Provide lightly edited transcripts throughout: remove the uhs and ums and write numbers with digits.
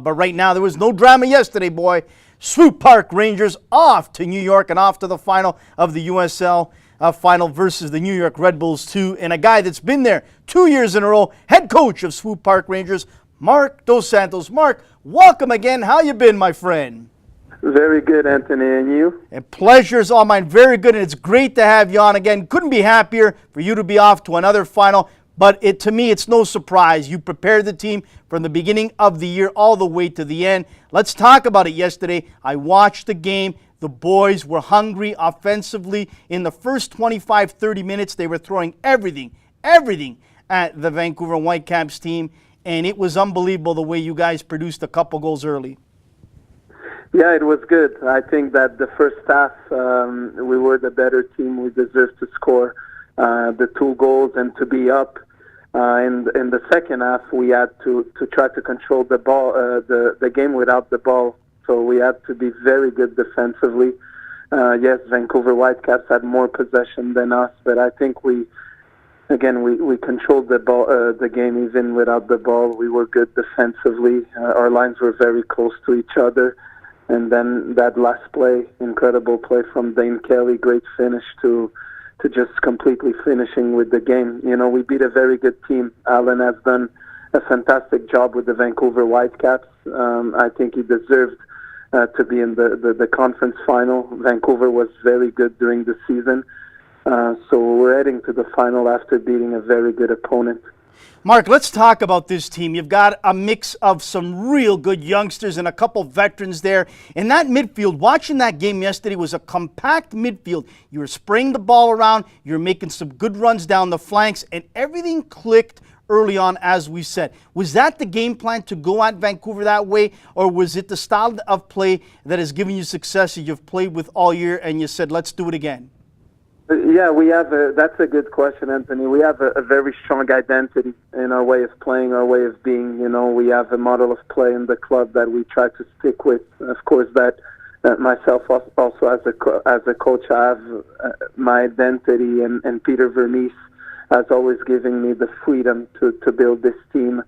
But right now, there was no drama yesterday, boy. Swope Park Rangers off to New York and off to the final of the USL final versus the New York Red Bulls 2. And a guy that's been there 2 years in a row, head coach of Swope Park Rangers, Marc Dos Santos. Marc, welcome again. How you been, my friend? Very good, Anthony, and you? And pleasure's all mine. Very good, and it's great to have you on again. Couldn't be happier for you to be off to another final. But to me, it's no surprise. You prepared the team from the beginning of the year all the way to the end. Let's talk about it yesterday. I watched the game. The boys were hungry offensively. In the first 25, 30 minutes, they were throwing everything at the Vancouver Whitecaps team. And it was unbelievable the way you guys produced a couple goals early. Yeah, it was good. I think that the first half, we were the better team. We deserved to score the 2 goals and to be up. In the second half, we had to try to control the ball, the game without the ball. So we had to be very good defensively. Yes, Vancouver Whitecaps had more possession than us, but I think we controlled the ball, the game even without the ball. We were good defensively. Our lines were very close to each other. And then that last play, incredible play from Dane Kelly, great finish to just completely finishing with the game. You know, we beat a very good team. Alan has done a fantastic job with the Vancouver Whitecaps. I think he deserved to be in the conference final. Vancouver was very good during the season. So we're heading to the final after beating a very good opponent. Marc, let's talk about this team. You've got a mix of some real good youngsters and a couple veterans there. And that midfield, watching that game yesterday, was a compact midfield. You were spraying the ball around, you were making some good runs down the flanks, and everything clicked early on, as we said. Was that the game plan to go at Vancouver that way, or was it the style of play that has given you success that you've played with all year and you said, let's do it again? Yeah, that's a good question, Anthony. We have a very strong identity in our way of playing, our way of being. You know, we have a model of play in the club that we try to stick with. Of course, that myself also as a coach, I have my identity, and Peter Vermees has always given me the freedom to build this team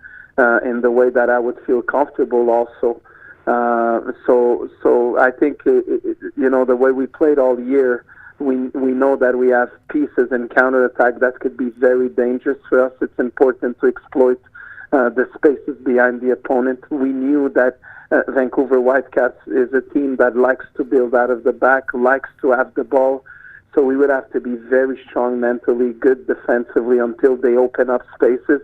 in the way that I would feel comfortable also. So I think, you know, the way we played all year, we know that we have pieces in counterattack that could be very dangerous for us. It's important to exploit the spaces behind the opponent. We knew that Vancouver Whitecaps is a team that likes to build out of the back, likes to have the ball. So we would have to be very strong mentally, good defensively until they open up spaces.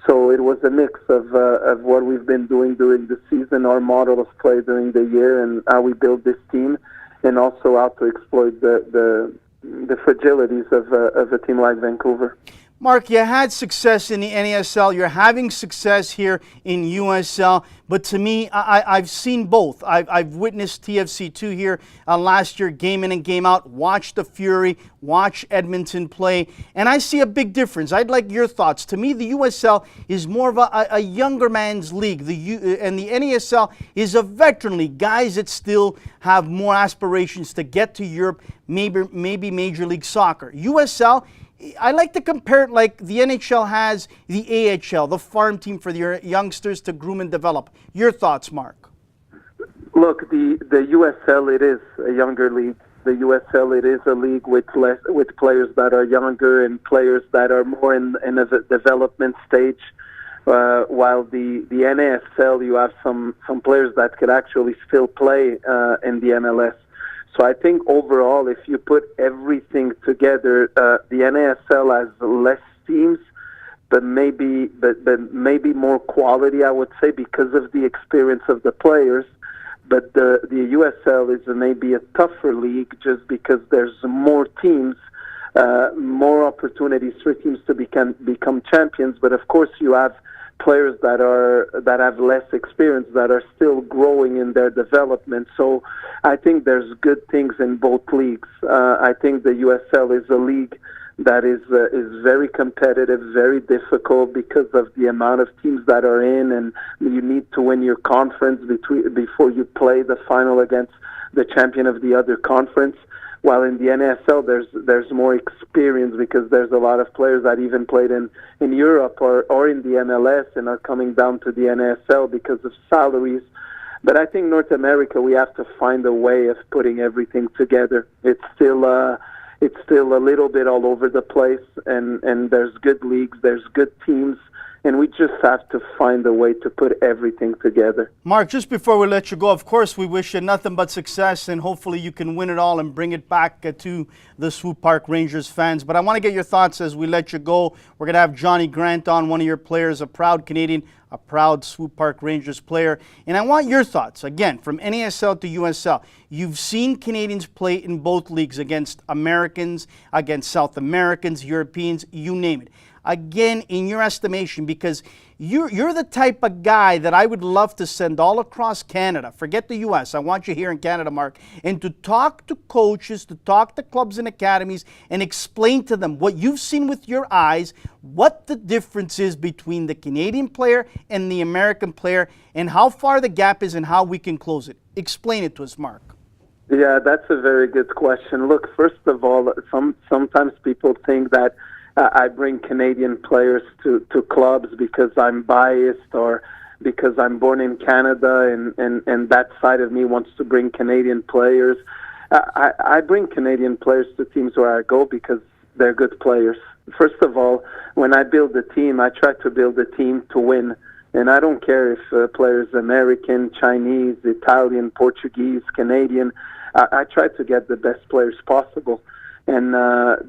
So it was a mix of what we've been doing during the season, our model of play during the year, and how we build this team, and also how to exploit the fragilities of a team like Vancouver. Marc, you had success in the NASL. You're having success here in USL. But to me, I've seen both. I've witnessed TFC2 here last year, game in and game out. Watch the Fury, watch Edmonton play, and I see a big difference. I'd like your thoughts. To me, the USL is more of a younger man's league, and the NASL is a veteran league. Guys that still have more aspirations to get to Europe, maybe Major League Soccer. USL, I like to compare it like the NHL has the AHL, the farm team for the youngsters to groom and develop. Your thoughts, Marc? Look, the USL, it is a younger league. The USL, it is a league with players that are younger and players that are more in a development stage. While the NASL, you have some players that could actually still play in the MLS. So I think overall, if you put everything together, the NASL has less teams, but maybe more quality, I would say, because of the experience of the players. But the USL is maybe a tougher league just because there's more teams, more opportunities for teams to become champions. But of course, you have players that have less experience, that are still growing in their development. So I think there's good things in both leagues. I think the USL is a league that is very competitive, very difficult because of the amount of teams that are in, and you need to win your conference before you play the final against the champion of the other conference. while in the NASL there's more experience because there's a lot of players that even played in Europe or in the MLS and are coming down to the NASL because of salaries. But I think North America, we have to find a way of putting everything together. It's still a little bit all over the place, and there's good leagues, there's good teams, and we just have to find a way to put everything together. Marc, just before we let you go, of course, we wish you nothing but success, and hopefully you can win it all and bring it back to the Swope Park Rangers fans. But I want to get your thoughts as we let you go. We're going to have Johnny Grant on, one of your players, a proud Canadian, a proud Swope Park Rangers player. And I want your thoughts, again, from NASL to USL. You've seen Canadians play in both leagues against Americans, against South Americans, Europeans, you name it. Again, in your estimation, because you're the type of guy that I would love to send all across Canada. Forget the U.S. I want you here in Canada, Marc, and to talk to coaches, to talk to clubs and academies, and explain to them what you've seen with your eyes, what the difference is between the Canadian player and the American player, and how far the gap is and how we can close it. Explain it to us, Marc. Yeah, that's a very good question. Look, first of all, sometimes people think that I bring Canadian players to clubs because I'm biased or because I'm born in Canada and that side of me wants to bring Canadian players. I bring Canadian players to teams where I go because they're good players. First of all, when I build a team, I try to build a team to win. And I don't care if a player is American, Chinese, Italian, Portuguese, Canadian. I try to get the best players possible. And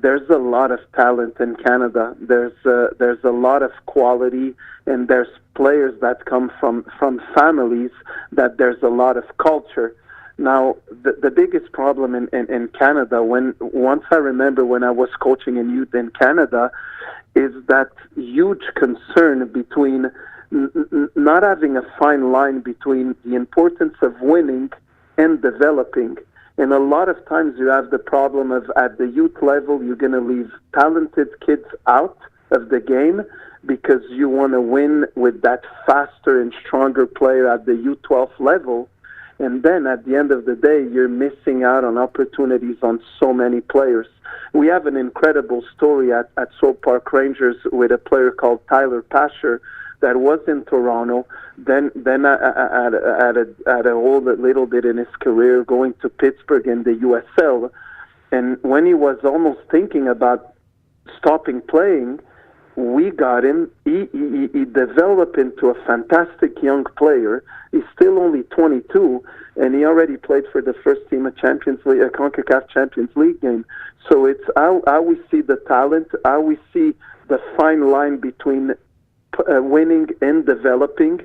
there's a lot of talent in Canada. There's a lot of quality, and there's players that come from families that there's a lot of culture. Now, the biggest problem in Canada, once I remember when I was coaching in youth in Canada, is that huge concern between not having a fine line between the importance of winning and developing. And a lot of times you have the problem of at the youth level, you're going to leave talented kids out of the game because you want to win with that faster and stronger player at the U12 level. And then at the end of the day, you're missing out on opportunities on so many players. We have an incredible story at Swope Park Rangers with a player called Tyler Pasher that was in Toronto, then had a hold a little bit in his career, going to Pittsburgh in the USL. And when he was almost thinking about stopping playing, we got him. He developed into a fantastic young player. He's still only 22, and he already played for the first team of Champions League, a CONCACAF Champions League game. So it's how we see the talent, how we see the fine line between winning and developing,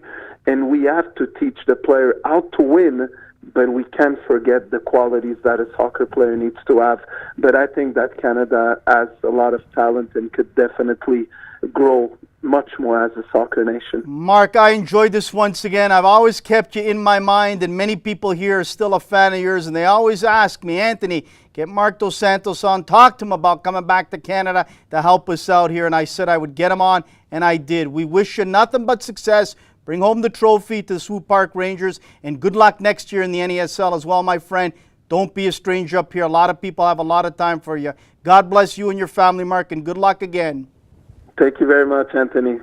and we have to teach the player how to win, but we can't forget the qualities that a soccer player needs to have. But I think that Canada has a lot of talent and could definitely grow much more as a soccer nation. Marc, I enjoyed this once again. I've always kept you in my mind, and many people here are still a fan of yours, and they always ask me, Anthony, get Marc Dos Santos on, talk to him about coming back to Canada to help us out here. And I said I would get him on, and I did. We wish you nothing but success. Bring home the trophy to the Swope Park Rangers, and good luck next year in the NASL as well, my friend. Don't be a stranger up here. A lot of people have a lot of time for you. God bless you and your family, Marc, and good luck again. Thank you very much, Anthony.